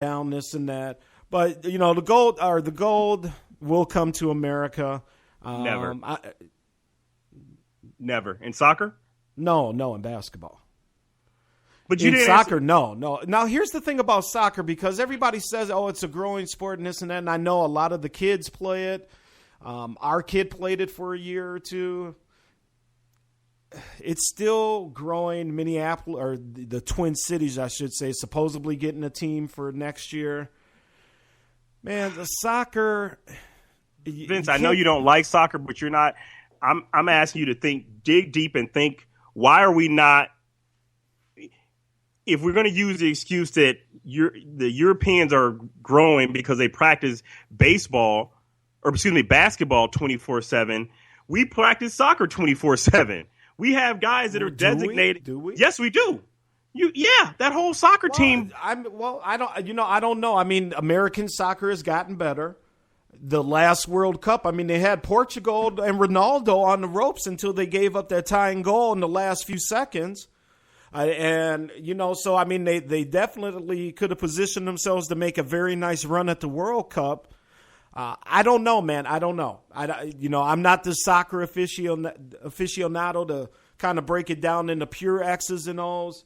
down this and that. But the gold will come to America. Never. Never. In soccer? No, in basketball. But you in didn't soccer, no. Now, here's the thing about soccer, because everybody says, oh, it's a growing sport and this and that, and I know a lot of the kids play it. Our kid played it for a year or two. It's still growing. Minneapolis, or the Twin Cities, I should say, supposedly getting a team for next year. Man, the soccer. Vince, I know you don't like soccer, but you're not. I'm asking you to dig deep and think. Why are we not? If we're going to use the excuse that the Europeans are growing because they practice basketball 24/7, we practice soccer 24/7. We have guys that are designated. Do we? Yes, we do. That whole soccer team. I don't know. I mean, American soccer has gotten better. The last World Cup, I mean, they had Portugal and Ronaldo on the ropes until they gave up that tying goal in the last few seconds. So I mean, they definitely could have positioned themselves to make a very nice run at the World Cup. I don't know, man. I don't know. I'm not the soccer aficionado to kind of break it down into pure X's and O's.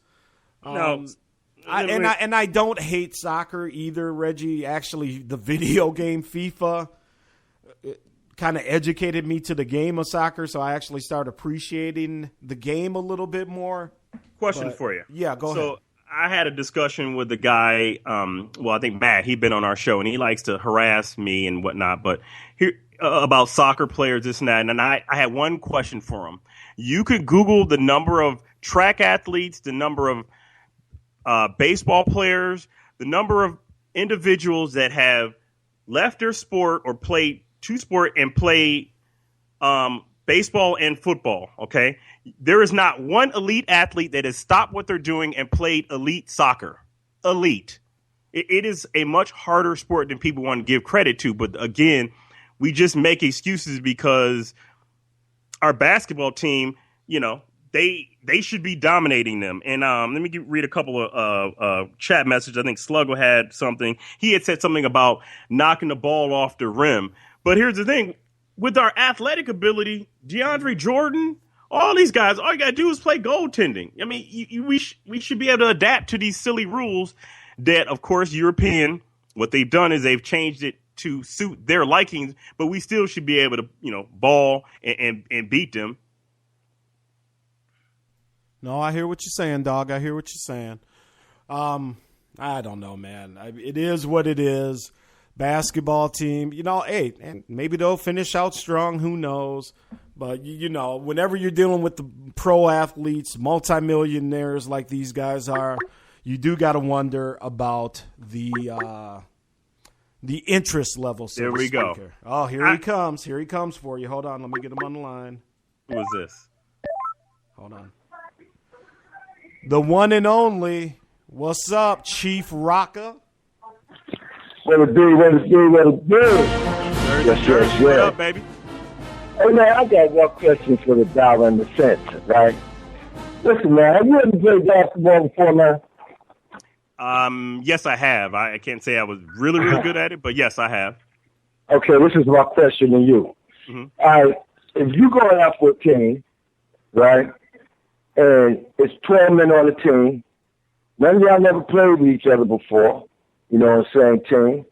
I don't hate soccer either, Reggie. Actually, the video game FIFA kind of educated me to the game of soccer, so I actually started appreciating the game a little bit more. Question for you. Yeah, go ahead. So I had a discussion with the guy, I think Matt, he'd been on our show, and he likes to harass me and whatnot, but here about soccer players, this and that, and I had one question for him. You could Google the number of track athletes, the number of baseball players, the number of individuals that have left their sport or played two sport and played baseball and football, okay? There is not one elite athlete that has stopped what they're doing and played elite soccer. Elite. It is a much harder sport than people want to give credit to. But again, we just make excuses because our basketball team, they should be dominating them. And let me read a couple of chat messages. I think Sluggo had something. He had said something about knocking the ball off the rim. But here's the thing. With our athletic ability, DeAndre Jordan, all these guys, all you got to do is play goaltending. I mean, we should be able to adapt to these silly rules that, of course, what they've done is they've changed it to suit their likings, but we still should be able to, ball and beat them. No, I hear what you're saying, dog. I hear what you're saying. I don't know, man. It is what it is. Basketball team, hey, and maybe they'll finish out strong. Who knows? But, whenever you're dealing with the pro athletes, multimillionaires like these guys are, you do got to wonder about the interest level. So there we go. Oh, here he comes. Here he comes for you. Hold on. Let me get him on the line. Who is this? Hold on. The one and only. What's up, Chief Rocka? What it do? Yes. What up, baby? Hey, man, I got one question for the dollar and the cents, right? Listen, man, have you ever played basketball before, man? Yes, I have. I can't say I was really, really good at it, but yes, I have. Okay, this is my question to you. Mm-hmm. All right, if you going out for a team, right, and it's 12 men on the team, none of y'all never played with each other before, on the same team,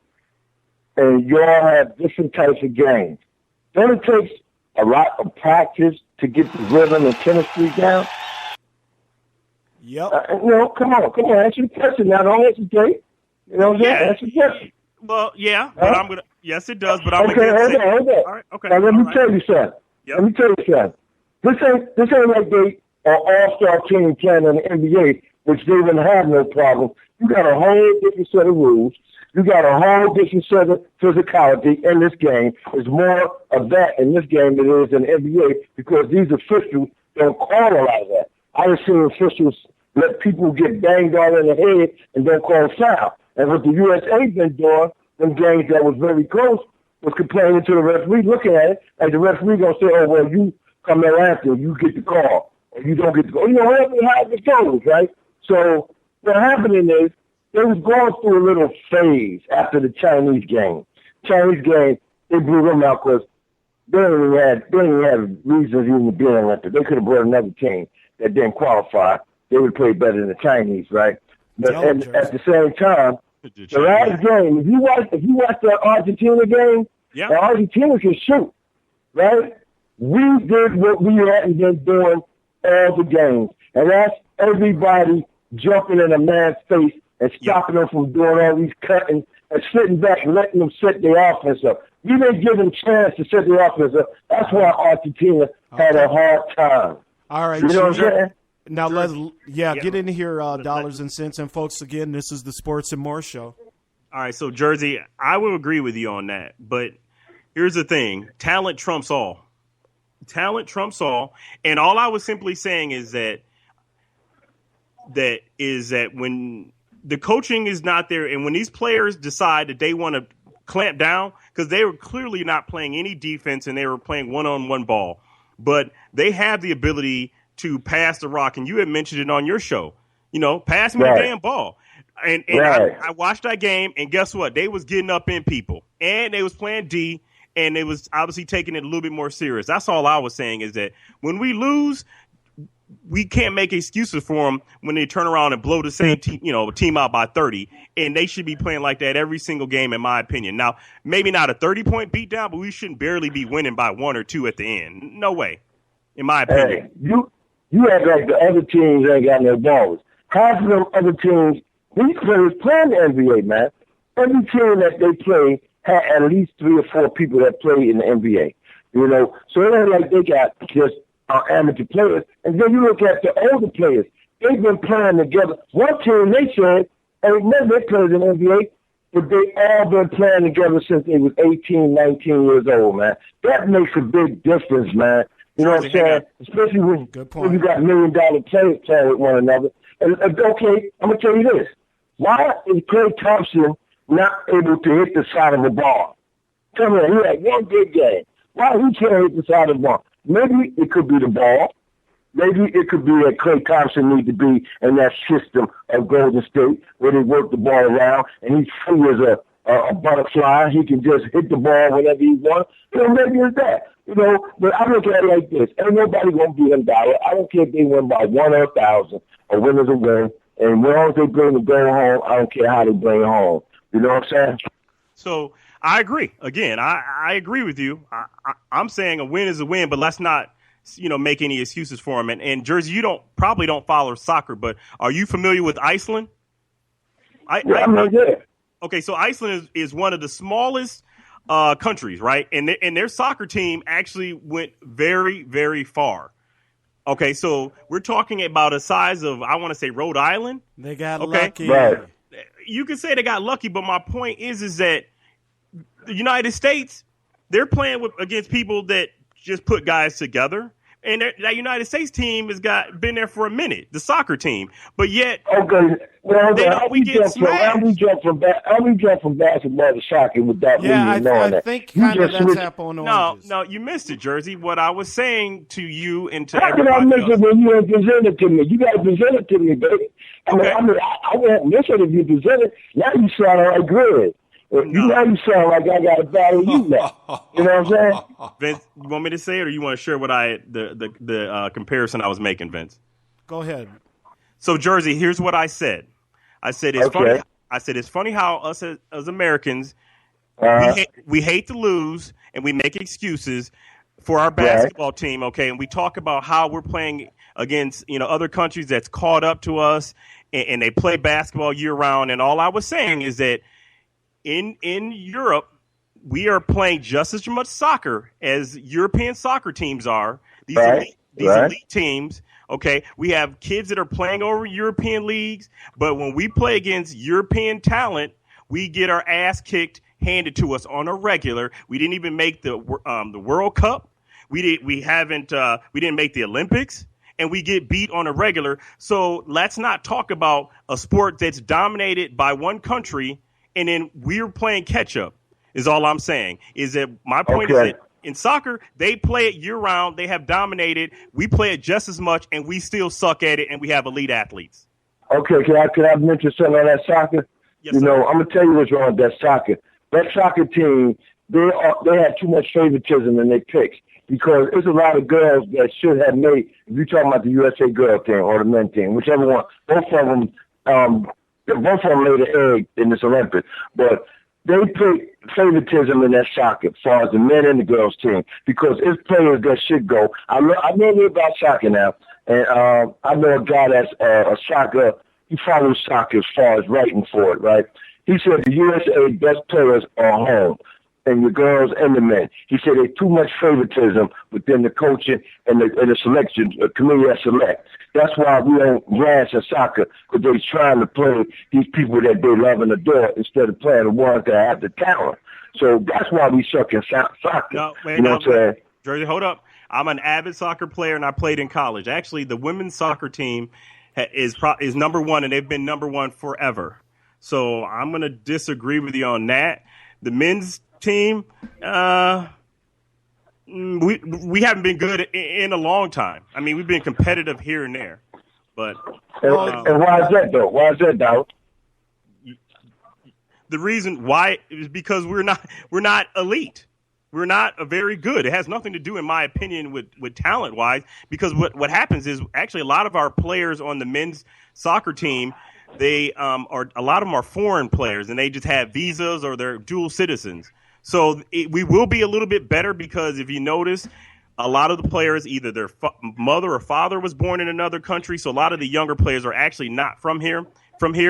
and you all have different types of games. Don't it take a lot of practice to get the rhythm and chemistry down? Yep. Come on. Answer the question now. Don't hesitate. You know what I'm saying? Answer the question. Well, yeah, but I'm gonna. Yes, it does. But I'm hold on. All right. Okay. Now let me tell you something. Yep. This ain't like they are all-star team playing in the NBA, which they wouldn't have no problem. You got a whole different set of rules. You got a whole different set of physicality in this game. There's more of that in this game than there is in the NBA because these officials don't call a lot of that. I have seen officials let people get banged on in the head and don't call a foul. And what the USA been doing in games that was very close was complaining to the referee, looking at it, like the referee gonna say, oh, well, you come there after, you get the call, or you don't get the call. Whatever how it goes, right? So what's happening is They was going through a little phase after the Chinese game. They blew them out because they didn't even have reasons even to be in Olympics. They could have brought another team that didn't qualify. They would play better than the Chinese, right? But at the same time, the last game, if you watch the Argentina game, the Argentina can shoot, right? We did what we hadn't been doing all the games, and that's everybody jumping in a man's face and stopping them from doing all these cutting and sitting back and letting them set their offense up. We didn't give them a chance to set their offense up. That's why Argentina had a hard time. All right, you know what I'm saying? Now, get in here, dollars and cents. And, folks, again, this is the Sports and More Show. All right, so, Jersey, I will agree with you on that. But here's the thing. Talent trumps all. Talent trumps all. And all I was simply saying is that when the coaching is not there and when these players decide that they want to clamp down, because they were clearly not playing any defense and they were playing one-on-one ball, but they have the ability to pass the rock, and you had mentioned it on your show. Pass me the damn ball. And I watched that game, and guess what? They was getting up in people, and they was playing D, and they was obviously taking it a little bit more serious. That's all I was saying is that when we lose, we can't make excuses for them when they turn around and blow the same team out by 30, and they should be playing like that every single game, in my opinion. Now, maybe not a 30-point beatdown, but we shouldn't barely be winning by 1 or 2 at the end. No way, in my opinion. Hey, you act like the other teams ain't got no balls. Half of them other teams, these players play in the NBA, man. Every team that they play had at least 3 or 4 people that play in the NBA. So it ain't like they got just amateur players. And then you look at the older players. They've been playing together. One team, they said, and remember they played in the NBA, but they all been playing together since they was 18, 19 years old, man. That makes a big difference, man. You know what I'm saying? Especially when you got $1 million players playing with one another. And, okay, I'm going to tell you this. Why is Klay Thompson not able to hit the side of the ball? Come here, he had one good game. Why he can't hit the side of the ball? Maybe it could be the ball. Maybe it could be that Klay Thompson needs to be in that system of Golden State where they work the ball around and he's free as a butterfly. He can just hit the ball whenever he wants. Maybe it's that. But I look at it like this. Ain't nobody going to beat them dollar. I don't care if they win by 1 or 1,000. A win is a win. And as long as they bring the goal home, I don't care how they bring it home. You know what I'm saying? So I agree. Again, I agree with you. I'm saying a win is a win, but let's not, make any excuses for them. And Jersey, you probably don't follow soccer, but are you familiar with Iceland? Yeah. Okay, so Iceland is one of the smallest countries, right? And their soccer team actually went very, very far. Okay, so we're talking about a size of, I want to say, Rhode Island. They got lucky. Right. You could say they got lucky, but my point is that the United States, they're playing against people that just put guys together. And that United States team has been there for a minute, the soccer team. But yet, okay, well, we get smashed. How we jump from basketball to soccer without even knowing that? I think kind of that's happening on oranges. No, you missed it, Jersey. What I was saying to you and to how everybody else. How can I miss it when you ain't present it to me? You got to present it to me, baby. I won't miss it if you present it. Now you sound like good. Now you sound like I got to battle you now. You know what I'm saying? Vince, you want me to say it, or you want to share what the comparison I was making, Vince? Go ahead. So, Jersey, here's what I said. I said it's funny. I said it's funny how us as Americans we hate to lose and we make excuses for our basketball team. Okay, and we talk about how we're playing against other countries that's caught up to us and they play basketball year round. And all I was saying is that in Europe, we are playing just as much soccer as European soccer teams are. These elite teams, okay? We have kids that are playing over European leagues, but when we play against European talent, we get our ass kicked, handed to us on a regular. We didn't even make the World Cup. We didn't make the Olympics, and we get beat on a regular. So let's not talk about a sport that's dominated by one country and then we're playing catch up, is all I'm saying. Is that my point is that in soccer, they play it year round. They have dominated. We play it just as much, and we still suck at it, and we have elite athletes. Okay, can I mention something on that soccer? Yes, You sir. know, I'm gonna tell you what's wrong with that soccer. That soccer team, they have too much favoritism in their picks because there's a lot of girls that should have made. If you're talking about the USA girl team or the men team, whichever one, both of them laid an egg in this Olympics, but they put favoritism in that soccer as far as the men and the girls team because it's players that should go. I know a little about soccer now, and I know a guy that's a soccer. He follows soccer as far as writing for it, right? He said the USA best players are home, and the girls and the men. He said there's too much favoritism within the coaching and the selection committee that select. That's why we don't glance at soccer, because they're trying to play these people that they love and adore instead of playing the ones that have the talent. So that's why we suck in soccer. No, wait, you know what I'm saying? Jersey, hold up. I'm an avid soccer player, and I played in college. Actually, the women's soccer team is number one, and they've been number one forever. So I'm going to disagree with you on that. The men's team, we haven't been good in a long time. I mean, we've been competitive here and there, but and why is that though? Why is that, Doubt? The reason why is because we're not elite. We're not very good. It has nothing to do, in my opinion, with talent wise. Because what happens is actually a lot of our players on the men's soccer team, they are a lot of them are foreign players, and they just have visas or they're dual citizens. So we will be a little bit better because if you notice, a lot of the players, either their mother or father was born in another country. So a lot of the younger players are actually not from here,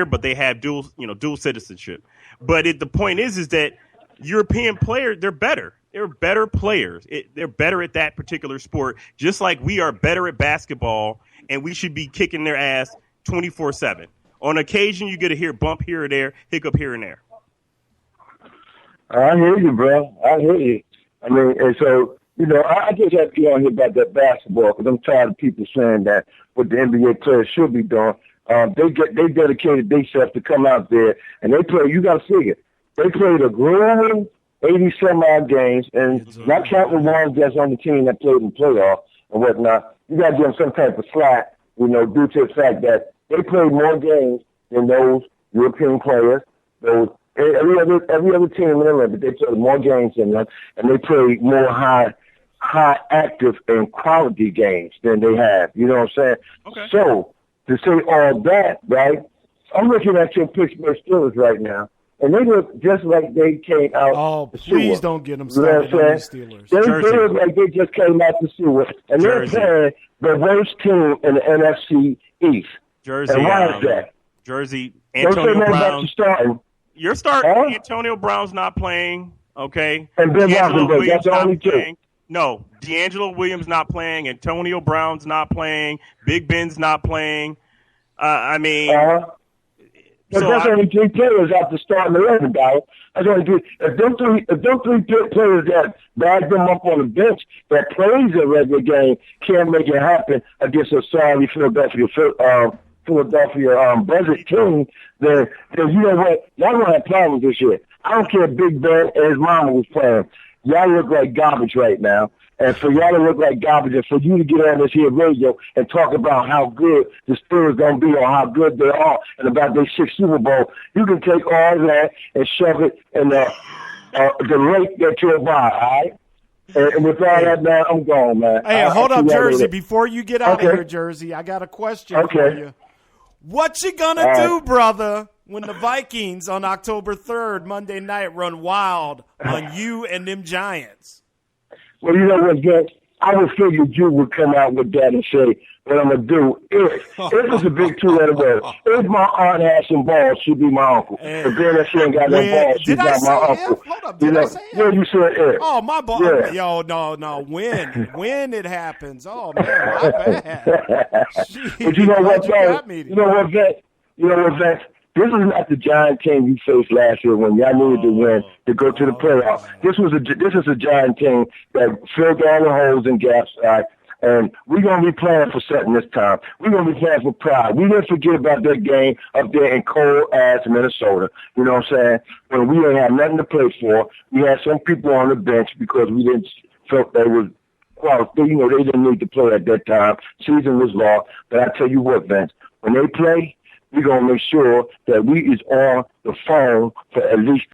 but they have dual citizenship. But the point is that European players, they're better. They're better players. They're better at that particular sport, just like we are better at basketball, and we should be kicking their ass 24/7. On occasion, you get a bump here or there, hiccup here and there. I hear you, bro. I hear you. I mean, and so, I just have to get on here about that basketball because I'm tired of people saying that what the NBA players should be doing. They dedicated themselves to come out there, and they play. You got to figure. They played a grueling 80-some-odd games, and not counting the ones that's on the team that played in playoff and whatnot. You got to give them some type of slack, due to the fact that they played more games than those European players. Every other team in the Olympics, they played more games than them, and they played more high active and quality games than they have. You know what I'm saying? Okay. So to say all that, right? I'm looking at your Pittsburgh Steelers right now. And they look just like they came out. Oh, the sewer. please don't get them started on the Steelers. They look like they just came out the sewer. And they're playing the worst team in the NFC East. Jersey. And why is that? Jersey, Antonio Brown. You're starting. Antonio Brown's not playing, okay? And Ben Roethlisberger, that's the only two. No, D'Angelo Williams not playing. Antonio Brown's not playing. Big Ben's not playing. But that's only three players out the starting 11, guys. That's only three. If those three players that bag them up on the bench that plays a regular game can't make it happen against a sorry Philadelphia budget team, then you know what? Y'all gonna have problems this year. I don't care if Big Ben and his mama was playing. Y'all look like garbage right now. And for y'all to look like garbage and for you to get on this here radio and talk about how good the Steelers going to be or how good they are and about their 6th Super Bowl, you can take all that and shove it in the lake that you're by, all right? And with all that, man, I'm gone, man. Hey, hold up, Jersey. Before you get out of here, Jersey, I got a question for you. What you going to do, brother, when the Vikings on October 3rd, Monday night, run wild on you and them Giants? Well, you know what, Vince? I would figured you would come out with that and say, what I'm going to do if it's a big two-letter word. If my aunt has some balls, she'd be my uncle. If then she ain't got no balls, she's not my uncle. Hold up, did I say yeah, you said if. Oh, my ball. Yeah. Yo, no. When it happens. Oh, man, my bad. But you know what, though? You know what, Vince? This is not the Giant team you faced last year when y'all needed to win to go to the playoffs. This is a Giant team that filled all the holes and gaps, right? And we're going to be playing for something this time. We're going to be playing for pride. We didn't forget about that game up there in cold-ass Minnesota. You know what I'm saying? When we didn't have nothing to play for. We had some people on the bench because we didn't felt they was they didn't need to play at that time. Season was long. But I tell you what, Vince, when they play, we're going to make sure that we is on the phone for at least